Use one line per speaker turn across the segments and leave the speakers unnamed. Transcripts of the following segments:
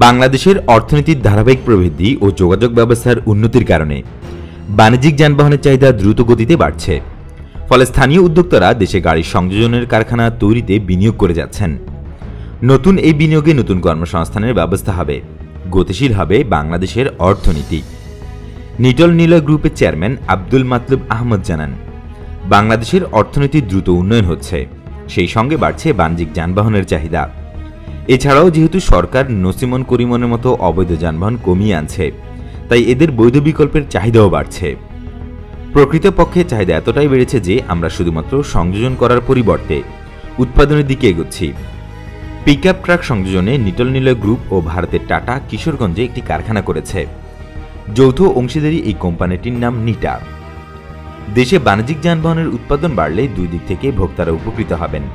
বাংলাদেশের অর্থনীতির ধারাবাহিক প্রবৃদ্ধি ও যোগাযোগ ব্যবস্থার উন্নতির কারণে বাণিজ্যিক যানবাহনের চাহিদা দ্রুত গতিতে বাড়ছে। ফলে স্থানীয় উদ্যোক্তারা দেশে গাড়ির সংযোজনের কারখানা তৈরিতে বিনিয়োগ করে যাচ্ছেন। নতুন এই বিনিয়োগে নতুন কর্মসংস্থানের ব্যবস্থা হবে, গতিশীল হবে বাংলাদেশের অর্থনীতি। নিটল নিলয় গ্রুপের চেয়ারম্যান আব্দুল মাতলুব আহমদ জানান, বাংলাদেশের অর্থনীতির দ্রুত উন্নয়ন হচ্ছে, সেই সঙ্গে বাড়ছে বাণিজ্যিক যানবাহনের চাহিদা। এছাড়াও যেহেতু সরকার নসিমন করিমনের মতো অবৈধ যানবাহন কমিয়ে আনছে, তাই এদের বৈধ বিকল্পের চাহিদাও বাড়ছে। প্রকৃতপক্ষে চাহিদা এতটাই বেড়েছে যে আমরা শুধুমাত্র সংযোজন করার পরিবর্তে উৎপাদনের দিকে এগোচ্ছি। পিকআপ ট্রাক সংযোজনে নিটল নিলয় গ্রুপ ও ভারতের টাটা কিশোরগঞ্জে একটি কারখানা করেছে। যৌথ অংশীদারি এই কোম্পানিটির নাম নিটা। দেশে বাণিজ্যিক যানবাহনের উৎপাদন বাড়লে দুই দিক থেকে ভোক্তারা উপকৃত হবেন।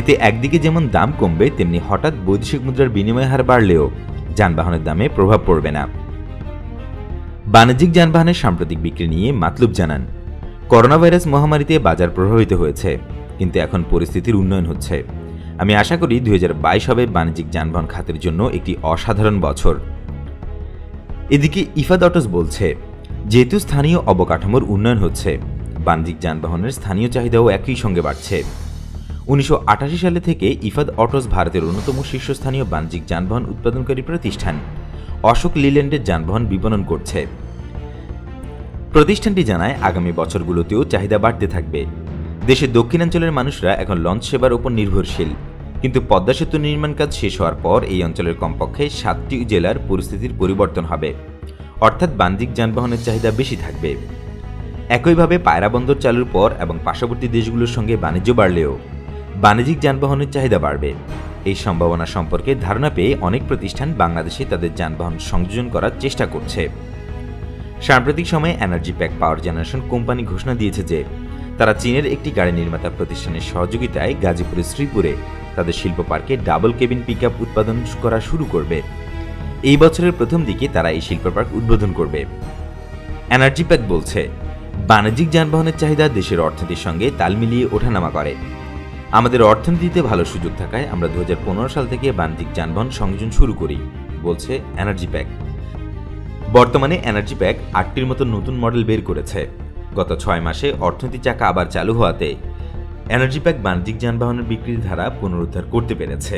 এতে একদিকে যেমন দাম কমবে, তেমনি হঠাৎ বৈদেশিক মুদ্রার বিনিময় হার বাড়লেও যানবাহনের দামে প্রভাব পড়বে না। বাণিজ্যিক যানবাহনের সাম্প্রতিক বিক্রি নিয়ে মাতলুব জানান, করোনা ভাইরাস মহামারীতে বাজার প্রভাবিত হয়েছে, কিন্তু এখন পরিস্থিতির উন্নয়ন হচ্ছে। আমি আশা করি 2022 হবে বাণিজ্যিক যানবাহন খাতের জন্য একটি অসাধারণ বছর। এদিকে ইফাদ অটোস বলছে, যেহেতু স্থানীয় অবকাঠামোর উন্নয়ন হচ্ছে, বাণিজ্যিক যানবাহনের স্থানীয় চাহিদাও একই সঙ্গে বাড়ছে। 1988 সালে থেকে ইফাদ অটোস ভারতের অন্যতম শীর্ষস্থানীয় বাণিজ্যিক যানবাহন উৎপাদনকারী প্রতিষ্ঠান অশোক লিল্যান্ডের যানবাহন বিপণন করছে। প্রতিষ্ঠানটি জানায়, আগামী বছরগুলোতেও চাহিদা বাড়তে থাকবে। দেশের দক্ষিণাঞ্চলের মানুষরা এখন লঞ্চ সেবার উপর নির্ভরশীল, কিন্তু পদ্মা সেতু নির্মাণ কাজ শেষ হওয়ার পর এই অঞ্চলের কমপক্ষে 7টি জেলার পরিস্থিতির পরিবর্তন হবে, অর্থাৎ বাণিজ্যিক যানবাহনের চাহিদা বেশি থাকবে। একইভাবে পায়রা বন্দর চালুর পর এবং পার্শ্ববর্তী দেশগুলোর সঙ্গে বাণিজ্য বাড়লেও বাণিজ্যিক যানবাহনের চাহিদা বাড়বে। এই সম্ভাবনা সম্পর্কে ধারণা পেয়ে অনেক প্রতিষ্ঠান বাংলাদেশে তাদের যানবাহন সংযোজন করার চেষ্টা করছে। সাম্প্রতিক সময়ে এনার্জি প্যাক পাওয়ার জেনারেশন কোম্পানি ঘোষণা দিয়েছে যে তারা চীনের একটি গাড়ি নির্মাতা প্রতিষ্ঠানের সহযোগিতায় গাজীপুরের শ্রীপুরে তাদের শিল্প পার্কে ডাবল কেবিন পিকআপ উৎপাদন করা শুরু করবে। এই বছরের প্রথম দিকে তারা এই শিল্প পার্ক উদ্বোধন করবে। এনার্জি প্যাক বলছে, বাণিজ্যিক যানবাহনের চাহিদা দেশের অর্থনীতির সঙ্গে তাল মিলিয়ে ওঠানামা করে। আমাদের অর্থনীতিতে ভালো সুযোগ থাকায় আমরা 2015 সাল থেকে বাণিজ্যিক যানবাহন সংযোজন শুরু করি, বলছে এনার্জি প্যাক। বর্তমানে এনার্জি প্যাক 8টির মতো নতুন মডেল বের করেছে। গত 6 মাসে অর্থনীতির চাকা আবার চালু হওয়াতে এনার্জি প্যাক বাণিজ্যিক যানবাহনের বিক্রির ধারা পুনরুদ্ধার করতে পেরেছে।